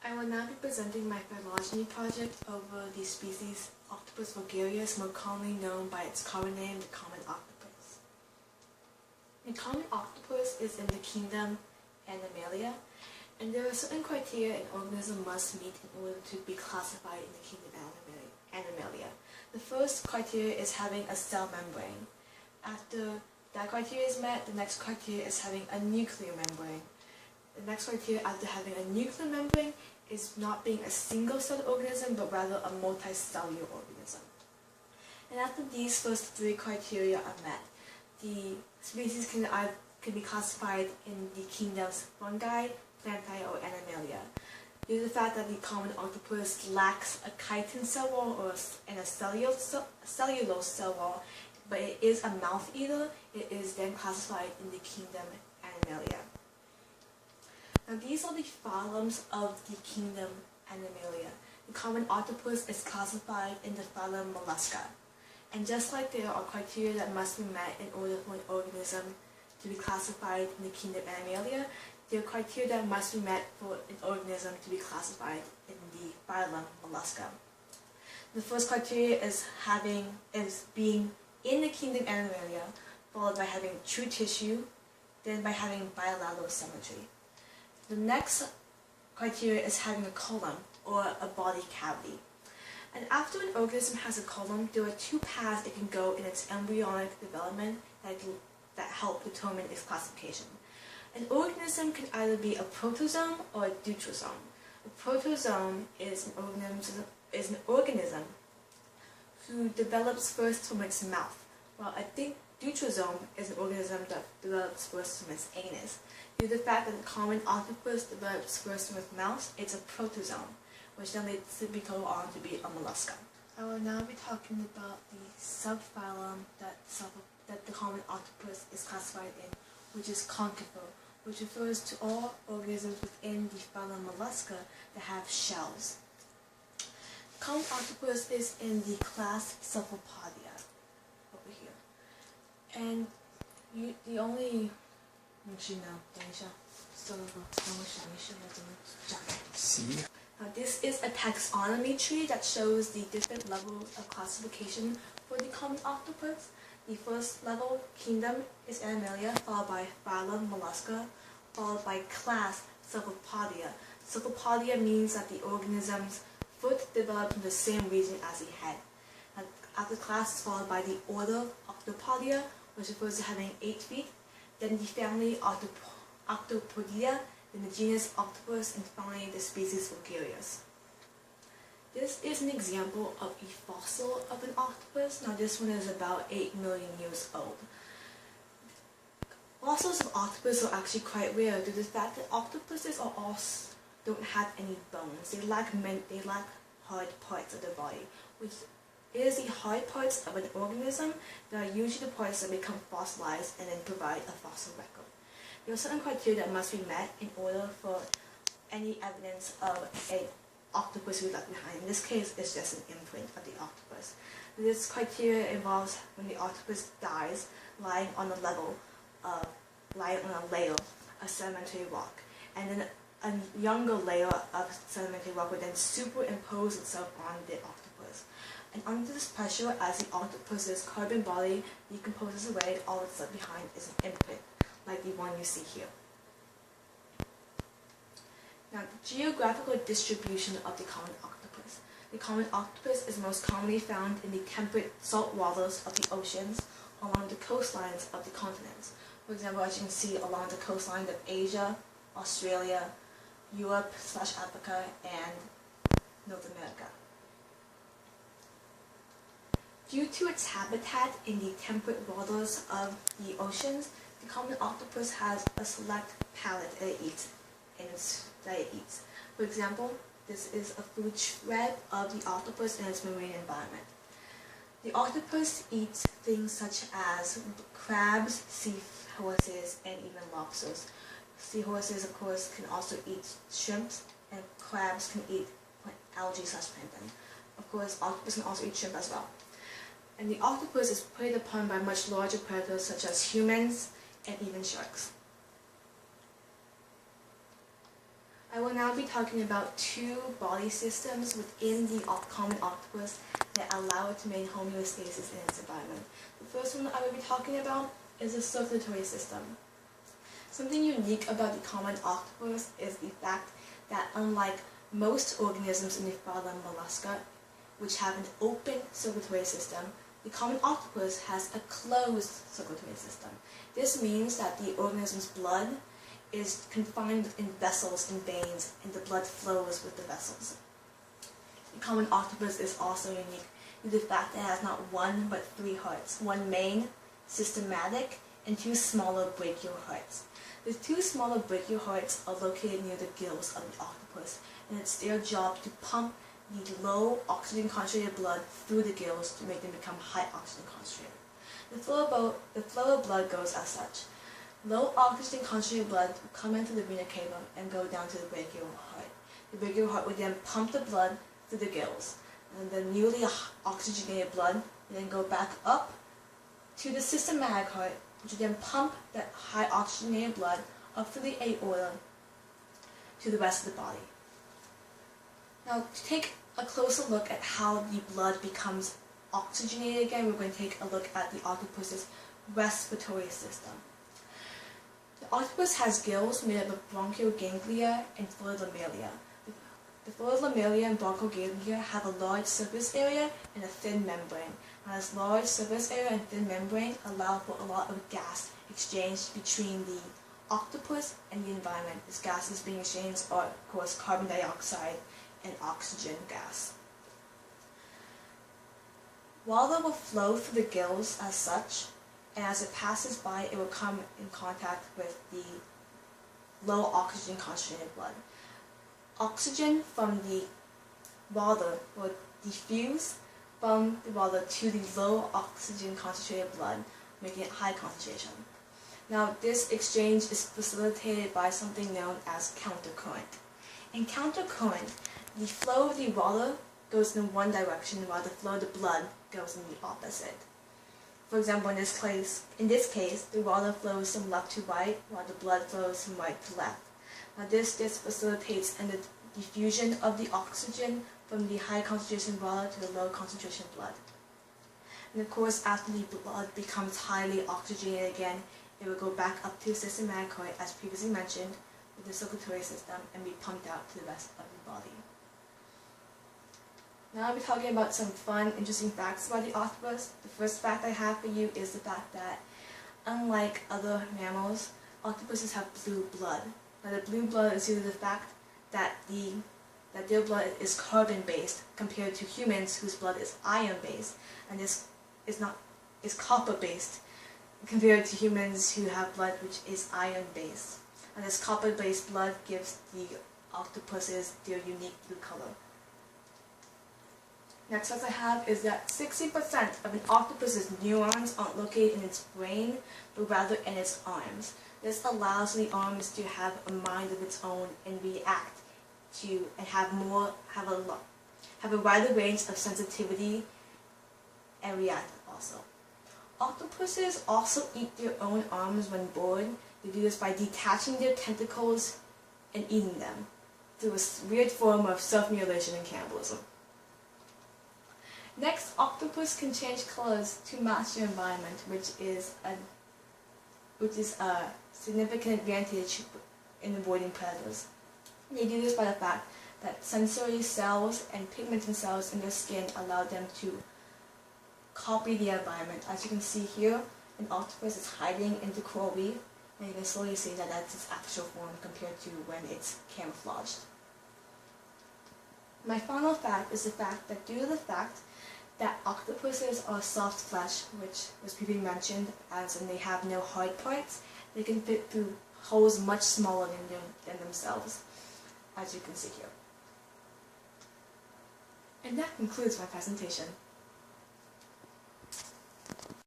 I will now be presenting my phylogeny project over the species Octopus vulgaris, more commonly known by its common name, the common octopus. The common octopus is in the kingdom Animalia, and there are certain criteria an organism must meet in order to be classified in the kingdom Animalia. The first criteria is having a cell membrane. After that criteria is met, the next criteria is having a nuclear membrane. The next criteria after having a nuclear membrane is not being a single-celled organism, but rather a multicellular organism. And after these first three criteria are met, the species can be classified in the kingdoms Fungi, Plantae, or Animalia. Due to the fact that the common octopus lacks a chitin cell wall and a cellulose cell wall, but it is a mouth eater, it is then classified in the kingdom Animalia. Now these are the phylums of the kingdom Animalia. The common octopus is classified in the phylum Mollusca. And just like there are criteria that must be met in order for an organism to be classified in the kingdom Animalia, there are criteria that must be met for an organism to be classified in the phylum Mollusca. The first criteria is being in the kingdom Animalia, followed by having true tissue, then by having bilateral symmetry. The next criteria is having a colon, or a body cavity. And after an organism has a colon, there are two paths it can go in its embryonic development that help determine its classification. An organism can either be a protozoan or a deuterosome. A protozoan is an organism who develops first from its mouth, while a deuterosome is an organism that develops first from its anus. Due to the fact that the common octopus develops first from its mouth, it's a protozoan, which then leads to go on to be a mollusca. I will now be talking about the subphylum that the common octopus is classified in, which is Conchifer, which refers to all organisms within the phylum Mollusca that have shells. The common octopus is in the class Cephalopodia, over here. And the only... Now this is a taxonomy tree that shows the different levels of classification for the common octopus. The first level, kingdom, is Animalia, followed by phylum Mollusca, followed by class Cephalopodia. Cephalopodia means that the organism's foot developed in the same region as the head. And after class is followed by the order Octopodia, which refers to having 8 feet, then the family Octopodia, then the genus Octopus, and finally the species vulgaris. This is an example of a fossil of an octopus. Now this one is about 8 million years old. Fossils of octopus are actually quite rare due to the fact that octopuses don't have any bones. They lack hard parts of their body, which is the hard parts of an organism that are usually the parts that become fossilized and then provide a fossil record. There are certain criteria that must be met in order for any evidence of an octopus we left behind. In this case, it's just an imprint of the octopus. This criteria involves when the octopus dies, lying on a layer of sedimentary rock, and then a younger layer of sedimentary rock would then superimpose itself on the octopus. And under this pressure, as the octopus's carbon body decomposes away, all that's left behind is an imprint, like the one you see here. Now, the geographical distribution of the common octopus. The common octopus is most commonly found in the temperate salt waters of the oceans along the coastlines of the continents. For example, as you can see along the coastline of Asia, Australia, Europe/Africa, and North America. Due to its habitat in the temperate waters of the oceans, the common octopus has a select palate that it eats. For example, this is a food thread of the octopus in its marine environment. The octopus eats things such as crabs, seahorses, and even lobsters. Seahorses, of course, can also eat shrimps, and crabs can eat algae/plankton. Of course, octopus can also eat shrimp as well. And the octopus is preyed upon by much larger predators such as humans and even sharks. I will now be talking about two body systems within the common octopus that allow it to maintain homeostasis in its environment. The first one I will be talking about is the circulatory system. Something unique about the common octopus is the fact that unlike most organisms in the phylum Mollusca, which have an open circulatory system, the common octopus has a closed circulatory system. This means that the organism's blood is confined in vessels and veins, and the blood flows with the vessels. The common octopus is also unique due to the fact that it has not one but three hearts, one main, systematic, and two smaller brachial hearts. The two smaller brachial hearts are located near the gills of the octopus, and it's their job to pump the low oxygen concentrated blood through the gills to make them become high oxygen concentrated. The flow of blood goes as such. Low oxygen concentrated blood will come into the vena cava and go down to the brachial heart. The brachial heart will then pump the blood through the gills, and the newly oxygenated blood will then go back up to the systematic heart, which will then pump that high oxygenated blood up through the aorta to the rest of the body. Now, to take a closer look at how the blood becomes oxygenated again, we're going to take a look at the octopus's respiratory system. The octopus has gills made up of bronchial ganglia and fluid lamella. The fluid lamella and bronchial ganglia have a large surface area and a thin membrane. Now, this large surface area and thin membrane allow for a lot of gas exchanged between the octopus and the environment. These gases being exchanged are, of course, carbon dioxide and oxygen gas. Water will flow through the gills as such, and as it passes by, it will come in contact with the low oxygen concentrated blood. Oxygen from the water will diffuse from the water to the low oxygen concentrated blood, making it high concentration. Now, this exchange is facilitated by something known as countercurrent. In countercurrent, the flow of the water goes in one direction while the flow of the blood goes in the opposite. For example, in this case, the water flows from left to right while the blood flows from right to left. Now this facilitates the diffusion of the oxygen from the high concentration water to the low concentration blood. And of course, after the blood becomes highly oxygenated again, it will go back up to the systematic heart, as previously mentioned, with the circulatory system, and be pumped out to the rest of the body. Now I'll be talking about some fun, interesting facts about the octopus. The first fact I have for you is the fact that, unlike other mammals, octopuses have blue blood. Now the blue blood is due to the fact that their blood is carbon-based compared to humans whose blood is iron-based, and this is copper-based compared to humans who have blood which is iron-based. And this copper-based blood gives the octopuses their unique blue color. Next fact I have is that 60% of an octopus's neurons aren't located in its brain, but rather in its arms. This allows the arms to have a mind of its own and react to, and have a wider range of sensitivity and react also. Octopuses also eat their own arms when bored. They do this by detaching their tentacles and eating them through a weird form of self-mutilation and cannibalism. Next, octopus can change colors to match their environment, which is a significant advantage in avoiding predators. They do this by the fact that sensory cells and pigmented cells in their skin allow them to copy the environment. As you can see here, an octopus is hiding in the coral reef, and you can slowly see that that's its actual form compared to when it's camouflaged. My final fact is the fact that due to the fact that octopuses are soft flesh, which was previously mentioned, as in they have no hard parts, they can fit through holes much smaller than themselves, as you can see here. And that concludes my presentation.